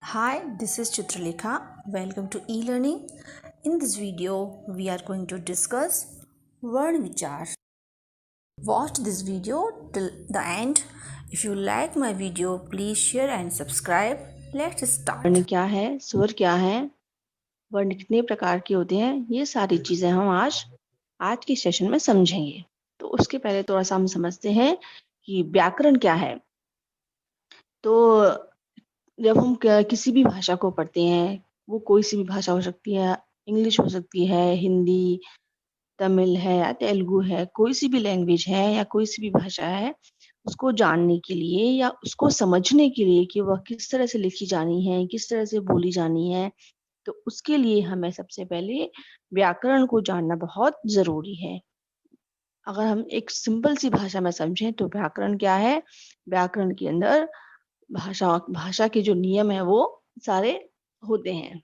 Hi, this is Chitralekha. Welcome to e-learning. In this video, we are going to discuss Varn Vichar. Watch this video till the end. If you like my video, please share and subscribe. Let's start. वर्ण क्या है, स्वर क्या है, वर्ण कितने प्रकार के होते हैं, ये सारी चीजें हम आज के सेशन में समझेंगे। तो उसके पहले थोड़ा सा हम समझते हैं कि व्याकरण क्या है। तो जब हम किसी भी भाषा को पढ़ते हैं, वो कोई सी भी भाषा हो सकती है, इंग्लिश हो सकती है, हिंदी, तमिल है या तेलुगु है, कोई सी भी लैंग्वेज है या कोई सी भी भाषा है, उसको जानने के लिए या उसको समझने के लिए कि वह किस तरह से लिखी जानी है, किस तरह से बोली जानी है, तो उसके लिए हमें सबसे पहले व्याकरण को जानना बहुत जरूरी है। अगर हम एक सिंपल सी भाषा में समझें तो व्याकरण क्या है, व्याकरण के अंदर भाषा के जो नियम है वो सारे होते हैं।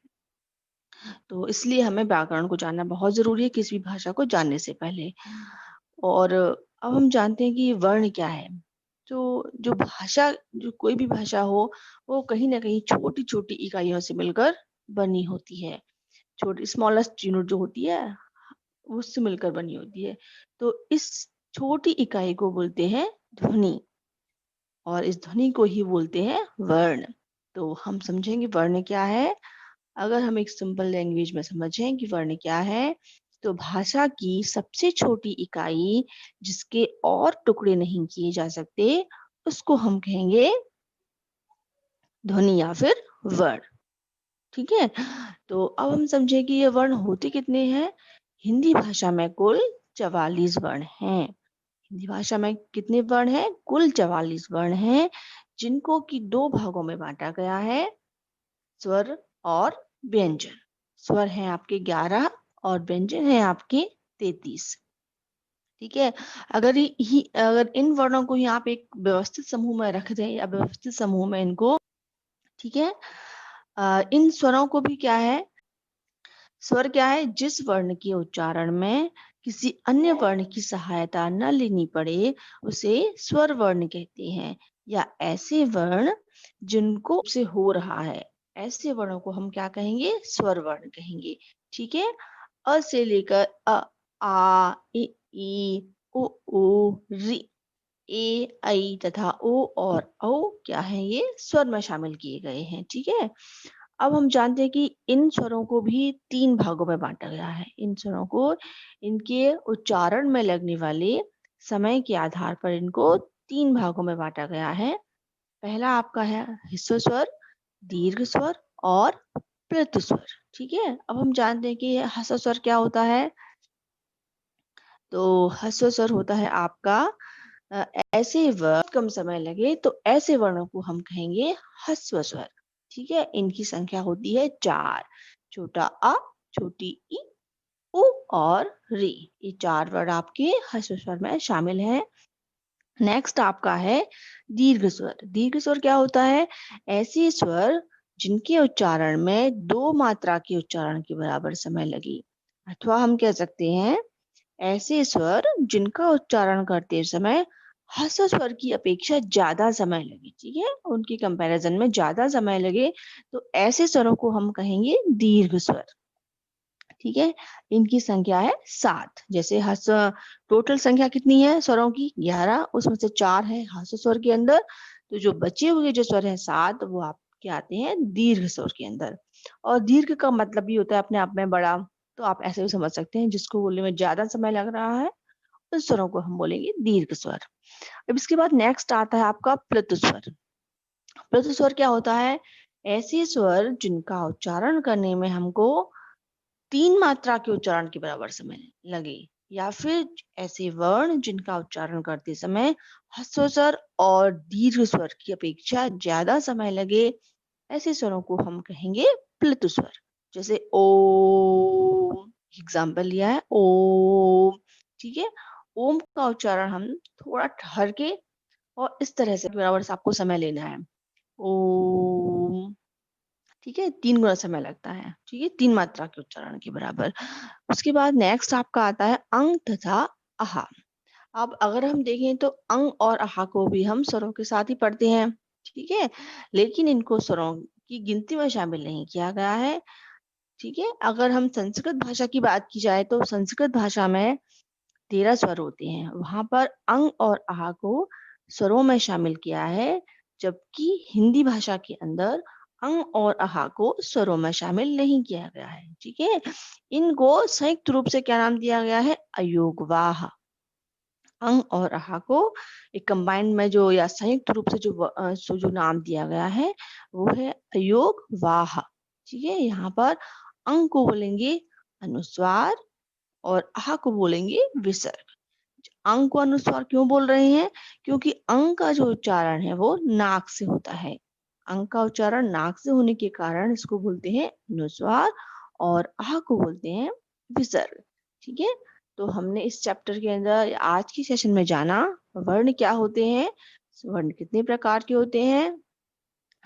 तो इसलिए हमें व्याकरण को जानना बहुत जरूरी है किसी भी भाषा को जानने से पहले। और अब हम जानते हैं कि वर्ण क्या है। तो जो कोई भी भाषा हो, वो कहीं ना कहीं छोटी छोटी इकाइयों से मिलकर बनी होती है। छोटी स्मॉलेस्ट यूनिट जो होती है, उससे मिलकर बनी होती है। तो इस छोटी इकाई को बोलते हैं ध्वनि, और इस ध्वनि को ही बोलते हैं वर्ण। तो हम समझेंगे वर्ण क्या है। अगर हम एक सिंपल लैंग्वेज में समझें कि वर्ण क्या है, तो भाषा की सबसे छोटी इकाई जिसके और टुकड़े नहीं किए जा सकते, उसको हम कहेंगे ध्वनि या फिर वर्ण। ठीक है, तो अब हम समझें कि ये वर्ण होते कितने हैं। हिंदी भाषा में कुल 44 वर्ण हैं। हिंदी भाषा में कितने वर्ण हैं? कुल 44 वर्ण हैं, जिनको कि दो भागों में बांटा गया है, स्वर और व्यंजन। स्वर हैं आपके 11 और व्यंजन हैं आपके 33। ठीक है, अगर इन वर्णों को ही आप एक व्यवस्थित समूह में रख दें या व्यवस्थित समूह में इनको, ठीक है, इन स्वरों को भी क्या है, स्वर क्या है, जिस वर्ण के उच्चारण में किसी अन्य वर्ण की सहायता न लेनी पड़े, उसे स्वर वर्ण कहते हैं। या ऐसे वर्ण जिनको से हो रहा है, ऐसे वर्णों को हम क्या कहेंगे? स्वर वर्ण कहेंगे। ठीक है, अ से लेकर आ ई उ री, ए ऐ तथा ओ और औ क्या है, ये स्वर में शामिल किए गए हैं। ठीक है, अब हम जानते हैं कि इन स्वरों को भी 3 भागों में बांटा गया है। इन स्वरों को इनके उच्चारण में लगने वाले समय के आधार पर इनको 3 भागों में बांटा गया है। पहला आपका है ह्रस्व स्वर, दीर्घ स्वर और प्लुत स्वर। ठीक है, अब हम जानते हैं कि ह्रस्व स्वर क्या होता है। तो ह्रस्व स्वर होता है आपका अ, ऐसे वर्ण कम समय लगे तो ऐसे वर्णों को हम कहेंगे ह्रस्व स्वर। ठीक है, इनकी संख्या होती है 4। छोटा अ, छोटी ई, उ और री, ये 4 वर्ण आपके ह्रस्व स्वर में शामिल हैं। नेक्स्ट आपका है दीर्घ स्वर। दीर्घ स्वर क्या होता है? ऐसे स्वर जिनके उच्चारण में 2 मात्रा के उच्चारण के बराबर समय लगे, अथवा हम कह सकते हैं ऐसे स्वर जिनका उच्चारण करते समय ह्रस्व स्वर की अपेक्षा ज्यादा समय लगे। ठीक है, उनके कंपैरिजन में ज्यादा समय लगे, तो ऐसे स्वरों को हम कहेंगे दीर्घ स्वर। ठीक है, इनकी संख्या है 7। जैसे ह्रस्व, टोटल संख्या कितनी है स्वरों की? 11, उसमें से 4 है ह्रस्व स्वर के अंदर, तो जो बचे हुए जो स्वर हैं 7, वो आपके आते हैं दीर्घ स्वर के अंदर। और दीर्घ का मतलब भी होता है अपने आप में बड़ा, तो आप ऐसे भी समझ सकते हैं, जिसको बोलने में ज्यादा समय लग रहा है उन स्वरों को हम बोलेंगे दीर्घ स्वर। अब इसके बाद नेक्स्ट आता है आपका प्लुत स्वर। प्लुत स्वर क्या होता है? ऐसे स्वर जिनका उच्चारण करने में हमको 3 मात्रा के उच्चारण के बराबर समय लगे, या फिर ऐसे वर्ण जिनका उच्चारण करते समय ह्रस्व स्वर और दीर्घ स्वर की अपेक्षा ज्यादा समय लगे, ऐसे स्वरों को हम कहेंगे प्लुत स्वर। जैसे ओम, एग्जाम्पल लिया है ओम। ठीक है, ओम का उच्चारण हम थोड़ा ठहर के और इस तरह से बराबर से आपको समय लेना है, ओम। ठीक है, 3 गुना समय लगता है। ठीक है, 3 मात्रा के उच्चारण के बराबर। उसके बाद नेक्स्ट आपका आता है अंग तथा आहा। अब अगर हम देखें तो अंग और आहा को भी हम स्वरों के साथ ही पढ़ते हैं। ठीक है, लेकिन इनको स्वरों की गिनती में शामिल नहीं किया गया है। ठीक है, अगर हम संस्कृत भाषा की बात की जाए तो संस्कृत भाषा में 13 स्वर होते हैं। वहां पर अंग और आह को स्वरों में शामिल किया है, जबकि हिंदी भाषा के अंदर अंग और आह को स्वरों में शामिल नहीं किया गया है। ठीक है, इनको संयुक्त रूप से क्या नाम दिया गया है? अयोगवाह। अंग और आह को एक कंबाइंड में जो या संयुक्त रूप से जो नाम दिया गया है वो है अयोगवाह। ठीक है, यहाँ पर अंग को बोलेंगे अनुस्वार और आह को बोलेंगे विसर्ग। अंग को अनुस्वार क्यों बोल रहे हैं? क्योंकि अंग का जो उच्चारण है वो नाक से होता है। अंग का उच्चारण नाक से होने के कारण इसको बोलते हैं अनुस्वार और आह को बोलते हैं विसर्ग। ठीक है, तो हमने इस चैप्टर के अंदर आज की सेशन में जाना वर्ण क्या होते हैं, वर्ण कितने प्रकार के होते हैं,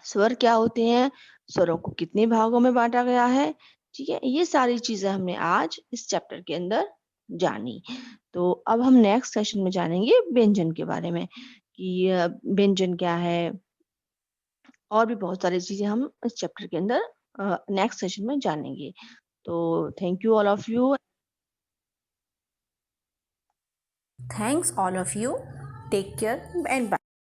स्वर क्या होते हैं, स्वरों को कितने भागों में बांटा गया है। ठीक है, ये सारी चीजें हमने आज इस चैप्टर के अंदर जानी। तो अब हम नेक्स्ट सेशन में जानेंगे व्यंजन के बारे में कि व्यंजन क्या है, और भी बहुत सारी चीजें हम इस चैप्टर के अंदर नेक्स्ट सेशन में जानेंगे। तो thank you all of you. Thanks all of you. Take care and bye.